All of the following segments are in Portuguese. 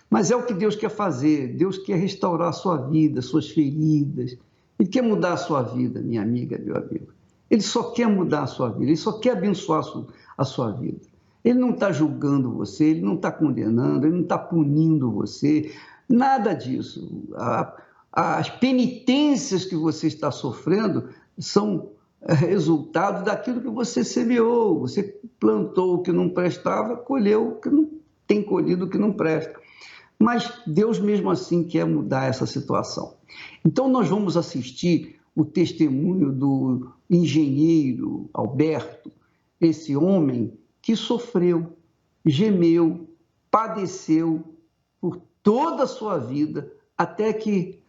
Mas é o que Deus quer fazer. Deus quer restaurar a sua vida, suas feridas. Ele quer mudar a sua vida, minha amiga, meu amigo. Ele só quer mudar a sua vida, ele só quer abençoar a sua vida. Ele não está julgando você, ele não está condenando, ele não está punindo você, nada disso. As penitências que você está sofrendo são resultado daquilo que você semeou. Você plantou o que não prestava, colheu o que não tem colhido o que não presta. Mas Deus mesmo assim quer mudar essa situação. Então nós vamos assistir o testemunho do engenheiro Alberto, esse homem que sofreu, gemeu, padeceu por toda a sua vida, até que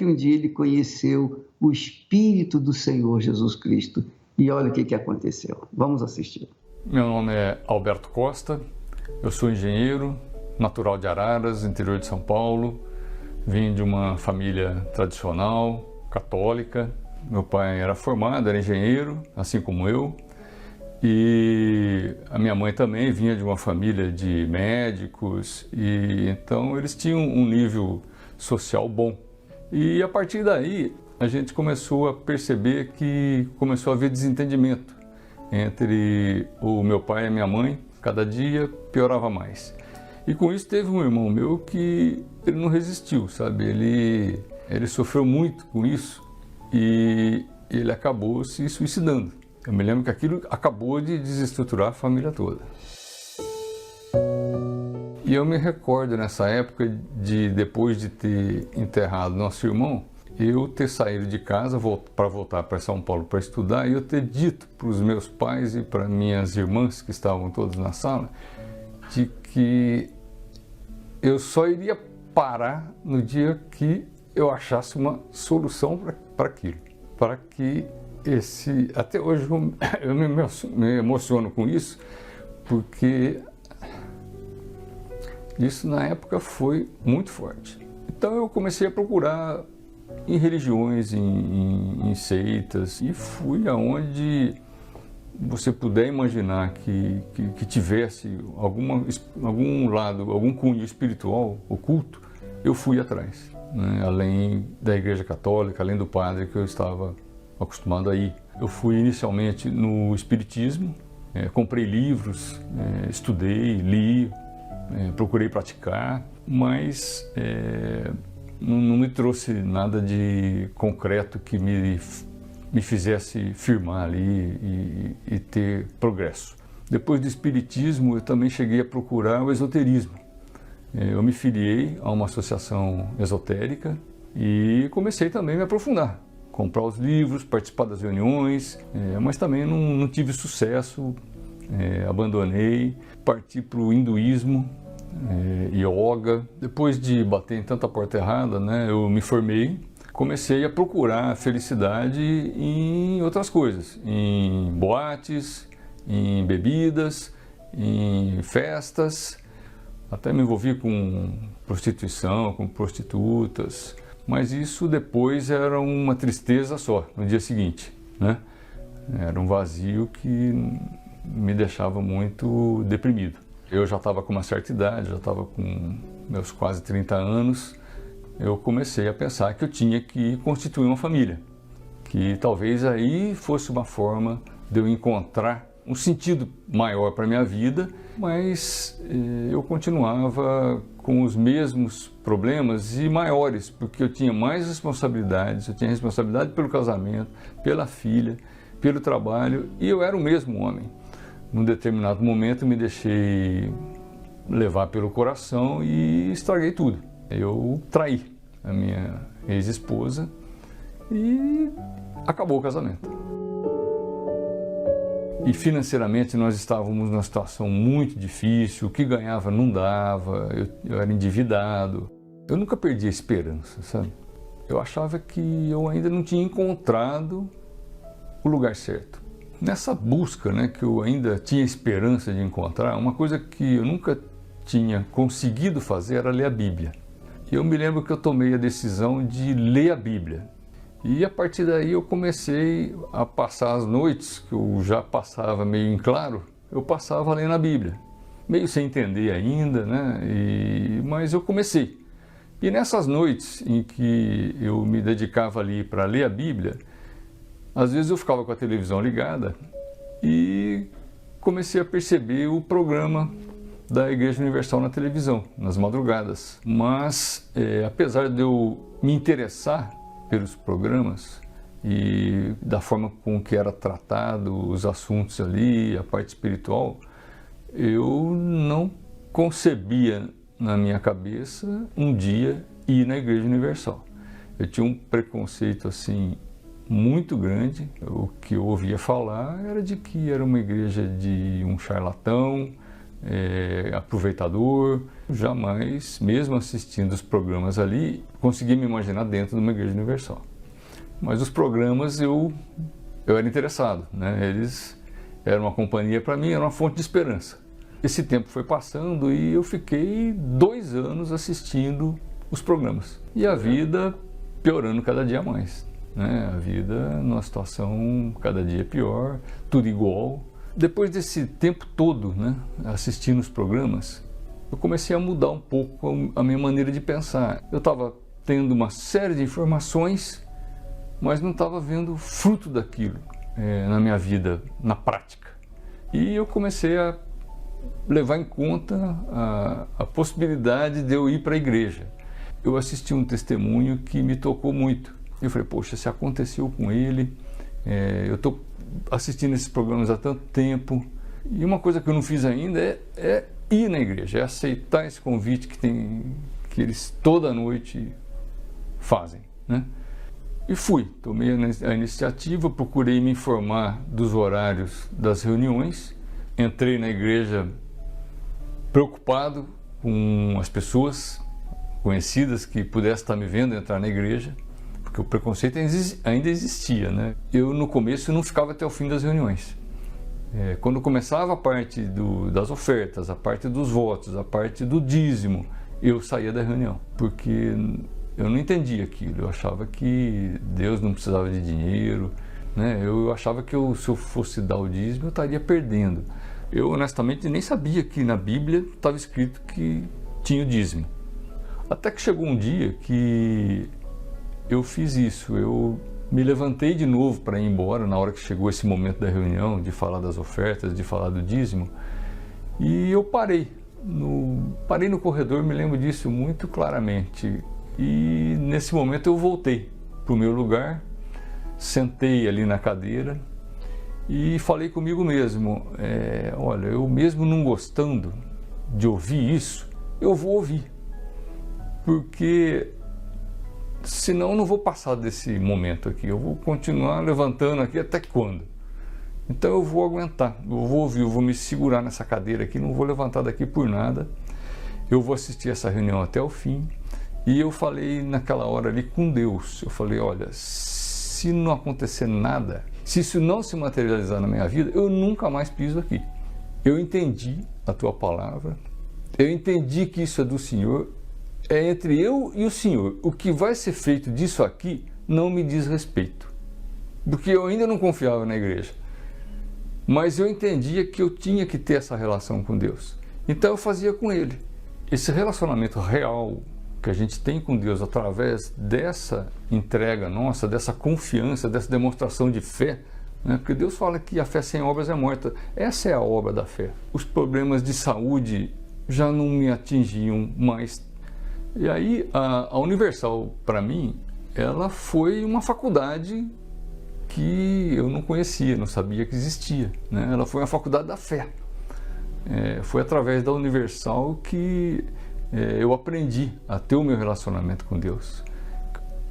um dia ele conheceu o Espírito do Senhor Jesus Cristo. E olha o que aconteceu. Vamos assistir. Meu nome é Alberto Costa, eu sou engenheiro, natural de Araras, interior de São Paulo. Vim de uma família tradicional, católica. Meu pai era formado, era engenheiro, assim como eu. E a minha mãe também vinha de uma família de médicos, e então eles tinham um nível social bom. E a partir daí a gente começou a perceber que começou a haver desentendimento entre o meu pai e a minha mãe. Cada dia piorava mais. E com isso teve um irmão meu que ele não resistiu, sabe? Ele sofreu muito com isso e ele acabou se suicidando. Eu me lembro que aquilo acabou de desestruturar a família toda. E eu me recordo nessa época depois de ter enterrado nosso irmão, eu ter saído de casa para voltar para São Paulo para estudar, e eu ter dito para os meus pais e para minhas irmãs que estavam todos na sala, de que eu só iria parar no dia que eu achasse uma solução para aquilo. Para que até hoje eu me emociono com isso, porque isso na época foi muito forte. Então eu comecei a procurar em religiões, em seitas, e fui aonde você puder imaginar que tivesse algum lado, algum cunho espiritual oculto, eu fui atrás, né? Além da Igreja Católica, além do padre que eu estava acostumado a ir. Eu fui inicialmente no Espiritismo, comprei livros, estudei, li, procurei praticar, mas não me trouxe nada de concreto que me fizesse firmar ali e ter progresso. Depois do Espiritismo, eu também cheguei a procurar o esoterismo. Eu me filiei a uma associação esotérica e comecei também a me aprofundar. Comprar os livros, participar das reuniões, mas também não tive sucesso, abandonei, parti para o hinduísmo, yoga. Depois de bater em tanta porta errada, né, eu me formei, comecei a procurar felicidade em outras coisas, em boates, em bebidas, em festas, até me envolvi com prostituição, com prostitutas, mas isso depois era uma tristeza só, no dia seguinte, né? Era um vazio que me deixava muito deprimido. Eu já estava com uma certa idade, já estava com meus quase 30 anos, eu comecei a pensar que eu tinha que constituir uma família, que talvez aí fosse uma forma de eu encontrar um sentido maior para a minha vida, mas eu continuava com os mesmos problemas e maiores, porque eu tinha mais responsabilidades, eu tinha responsabilidade pelo casamento, pela filha, pelo trabalho, e eu era o mesmo homem. Num determinado momento eu me deixei levar pelo coração e estraguei tudo. Eu traí a minha ex-esposa e acabou o casamento. E financeiramente nós estávamos numa situação muito difícil, o que ganhava não dava, eu era endividado. Eu nunca perdi a esperança, sabe? Eu achava que eu ainda não tinha encontrado o lugar certo. Nessa busca, né, que eu ainda tinha esperança de encontrar, uma coisa que eu nunca tinha conseguido fazer era ler a Bíblia. E eu me lembro que eu tomei a decisão de ler a Bíblia. E a partir daí eu comecei a passar as noites, que eu já passava meio em claro, eu passava lendo a Bíblia. meio sem entender ainda, né? Mas eu comecei. E nessas noites em que eu me dedicava ali para ler a Bíblia, às vezes eu ficava com a televisão ligada e comecei a perceber o programa da Igreja Universal na televisão, nas madrugadas. Mas, apesar de eu me interessar pelos programas e da forma com que era tratado os assuntos ali, a parte espiritual, eu não concebia na minha cabeça um dia ir na Igreja Universal. Eu tinha um preconceito assim muito grande. O que eu ouvia falar era de que era uma igreja de um charlatão, aproveitador. Jamais, mesmo assistindo os programas ali, consegui me imaginar dentro de uma Igreja Universal. Mas os programas eu era interessado, né? Eles eram uma companhia para mim, era uma fonte de esperança. Esse tempo foi passando e eu fiquei 2 anos assistindo os programas. E a vida piorando cada dia mais, né? A vida numa situação cada dia pior, tudo igual. Depois desse tempo todo, né, assistindo os programas, eu comecei a mudar um pouco a minha maneira de pensar. Eu estava tendo uma série de informações, mas não estava vendo fruto daquilo na minha vida, na prática. E eu comecei a levar em conta a possibilidade de eu ir para a igreja. Eu assisti um testemunho que me tocou muito. Eu falei, poxa, se aconteceu com ele, eu estou assistindo esses programas há tanto tempo, e uma coisa que eu não fiz ainda é ir na igreja, é aceitar esse convite que eles toda noite fazem, né? E fui, tomei a iniciativa, procurei me informar dos horários das reuniões, entrei na igreja preocupado com as pessoas conhecidas que pudessem estar me vendo entrar na igreja, porque o preconceito ainda existia, né? Eu no começo não ficava até o fim das reuniões. Quando começava a parte das ofertas, a parte dos votos, a parte do dízimo, eu saía da reunião, porque eu não entendia aquilo. Eu achava que Deus não precisava de dinheiro, né? Eu achava que se eu fosse dar o dízimo, eu estaria perdendo. Eu honestamente nem sabia que na Bíblia estava escrito que tinha o dízimo. Até que chegou um dia que eu fiz isso, eu me levantei de novo para ir embora na hora que chegou esse momento da reunião, de falar das ofertas, de falar do dízimo, e eu parei no corredor, me lembro disso muito claramente, e nesse momento eu voltei para o meu lugar, sentei ali na cadeira e falei comigo mesmo, olha, eu mesmo não gostando de ouvir isso, eu vou ouvir, porque senão eu não vou passar desse momento aqui, eu vou continuar levantando aqui até quando? Então eu vou aguentar, eu vou ouvir, eu vou me segurar nessa cadeira aqui, não vou levantar daqui por nada, eu vou assistir essa reunião até o fim. E eu falei naquela hora ali com Deus, eu falei, olha, se não acontecer nada, se isso não se materializar na minha vida, eu nunca mais piso aqui. Eu entendi a tua palavra, eu entendi que isso é do Senhor, é entre eu e o Senhor. O que vai ser feito disso aqui não me diz respeito, porque eu ainda não confiava na igreja, mas eu entendia que eu tinha que ter essa relação com Deus. Então eu fazia com Ele. Esse relacionamento real que a gente tem com Deus através dessa entrega nossa, dessa confiança, dessa demonstração de fé, né? Porque Deus fala que a fé sem obras é morta. Essa é a obra da fé. Os problemas de saúde já não me atingiam mais. E aí a Universal, para mim, ela foi uma faculdade que eu não conhecia, não sabia que existia, né? Ela foi uma faculdade da fé. Foi através da Universal que eu aprendi a ter o meu relacionamento com Deus.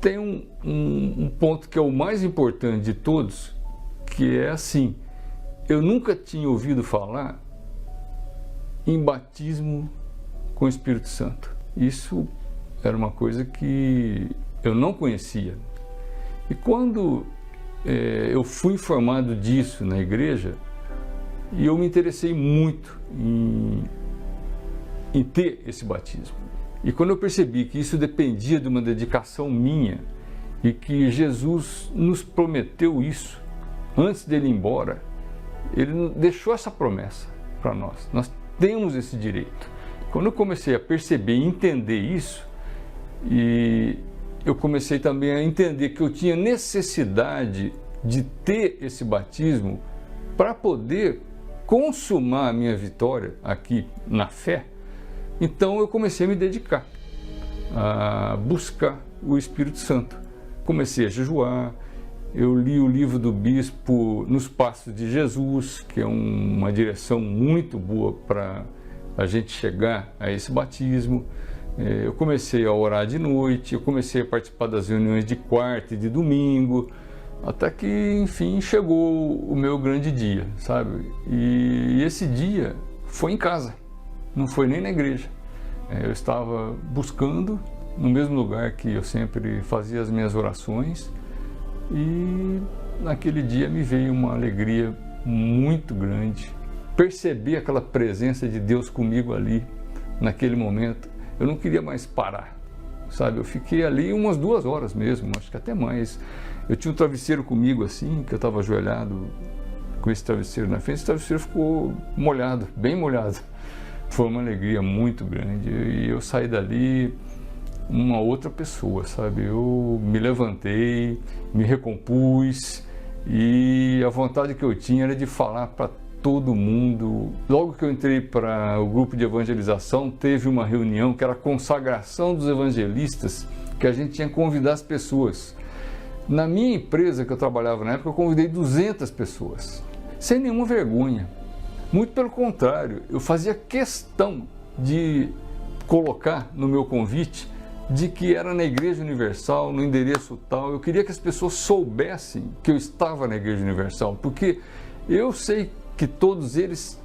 Tem um ponto que é o mais importante de todos, que é assim, eu nunca tinha ouvido falar em batismo com o Espírito Santo. Isso era uma coisa que eu não conhecia. E quando eu fui informado disso na igreja, e eu me interessei muito em ter esse batismo. E quando eu percebi que isso dependia de uma dedicação minha e que Jesus nos prometeu isso antes dele ir embora, ele deixou essa promessa para nós. Nós temos esse direito. Quando eu comecei a perceber e entender isso, e eu comecei também a entender que eu tinha necessidade de ter esse batismo para poder consumar a minha vitória aqui na fé, então eu comecei a me dedicar a buscar o Espírito Santo. Comecei a jejuar, eu li o livro do bispo Nos Passos de Jesus, que é uma direção muito boa para a gente chegar a esse batismo. Eu comecei a orar de noite, eu comecei a participar das reuniões de quarta e de domingo, até que, enfim, chegou o meu grande dia, sabe? E esse dia foi em casa, não foi nem na igreja. Eu estava buscando no mesmo lugar que eu sempre fazia as minhas orações, e naquele dia me veio uma alegria muito grande. Percebi aquela presença de Deus comigo ali, naquele momento. Eu não queria mais parar, sabe? Eu fiquei ali umas 2 horas mesmo, acho que até mais. Eu tinha um travesseiro comigo assim, que eu estava ajoelhado com esse travesseiro na frente. Esse travesseiro ficou molhado, bem molhado. Foi uma alegria muito grande. E eu saí dali uma outra pessoa, sabe? Eu me levantei, me recompus, e a vontade que eu tinha era de falar para todo mundo. Logo que eu entrei para o grupo de evangelização, teve uma reunião que era a consagração dos evangelistas, que a gente tinha que convidar as pessoas. Na minha empresa que eu trabalhava na época, eu convidei 200 pessoas, sem nenhuma vergonha. Muito pelo contrário, eu fazia questão de colocar no meu convite de que era na Igreja Universal, no endereço tal. Eu queria que as pessoas soubessem que eu estava na Igreja Universal, porque eu sei que todos eles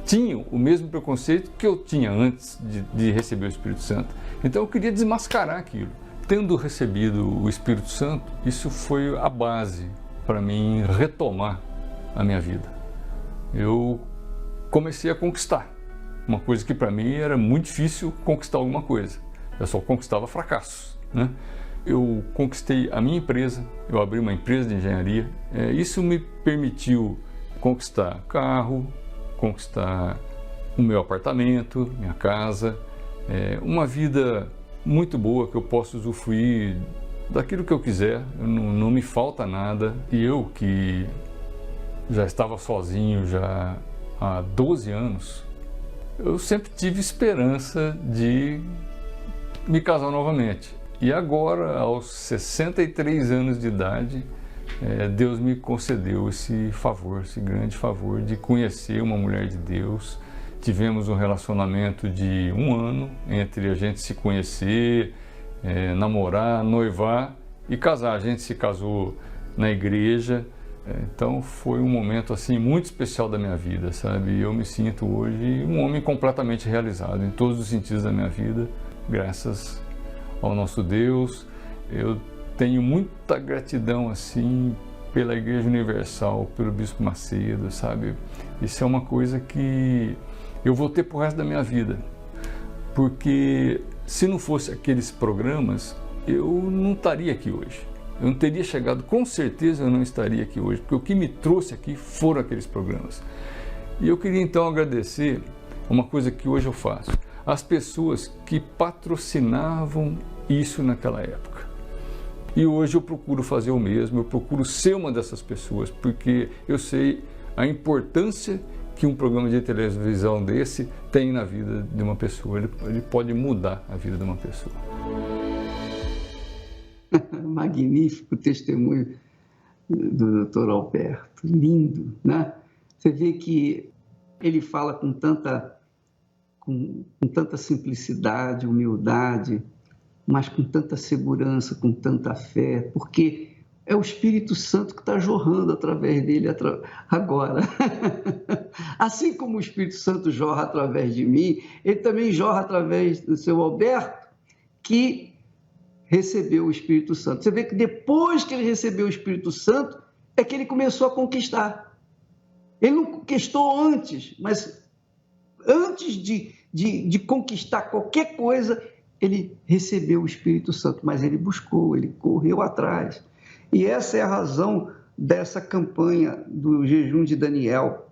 tinham o mesmo preconceito que eu tinha antes de receber o Espírito Santo. Então eu queria desmascarar aquilo. Tendo recebido o Espírito Santo, isso foi a base para mim retomar a minha vida. Eu comecei a conquistar uma coisa que para mim era muito difícil conquistar alguma coisa. Eu só conquistava fracassos, né? Eu conquistei a minha empresa, eu abri uma empresa de engenharia. Isso me permitiu conquistar carro, conquistar o meu apartamento, minha casa, uma vida muito boa que eu posso usufruir daquilo que eu quiser, não me falta nada. E eu que já estava sozinho já há 12 anos, eu sempre tive esperança de me casar novamente. E agora, aos 63 anos de idade, Deus me concedeu esse favor, esse grande favor de conhecer uma mulher de Deus. Tivemos um relacionamento de 1 ano entre a gente se conhecer, namorar, noivar e casar. A gente se casou na igreja. Então foi um momento assim muito especial da minha vida, sabe? Eu me sinto hoje um homem completamente realizado em todos os sentidos da minha vida, graças ao nosso Deus. Eu tenho muita gratidão assim pela Igreja Universal, pelo Bispo Macedo, sabe? Isso é uma coisa que eu vou ter pro resto da minha vida, porque se não fosse aqueles programas, eu não estaria aqui hoje. Eu não teria chegado, com certeza eu não estaria aqui hoje, porque o que me trouxe aqui foram aqueles programas. E eu queria então agradecer uma coisa que hoje eu faço, as pessoas que patrocinavam isso naquela época. E hoje eu procuro fazer o mesmo, eu procuro ser uma dessas pessoas, porque eu sei a importância que um programa de televisão desse tem na vida de uma pessoa. Ele pode mudar a vida de uma pessoa. Magnífico testemunho do Dr. Alberto, lindo, né? Você vê que ele fala com tanta simplicidade, humildade, mas com tanta segurança, com tanta fé, porque é o Espírito Santo que está jorrando através dele agora. Assim como o Espírito Santo jorra através de mim, ele também jorra através do seu Alberto, que recebeu o Espírito Santo. Você vê que depois que ele recebeu o Espírito Santo, é que ele começou a conquistar. Ele não conquistou antes, mas antes de conquistar qualquer coisa, ele recebeu o Espírito Santo, mas ele buscou, ele correu atrás. E essa é a razão dessa campanha do jejum de Daniel,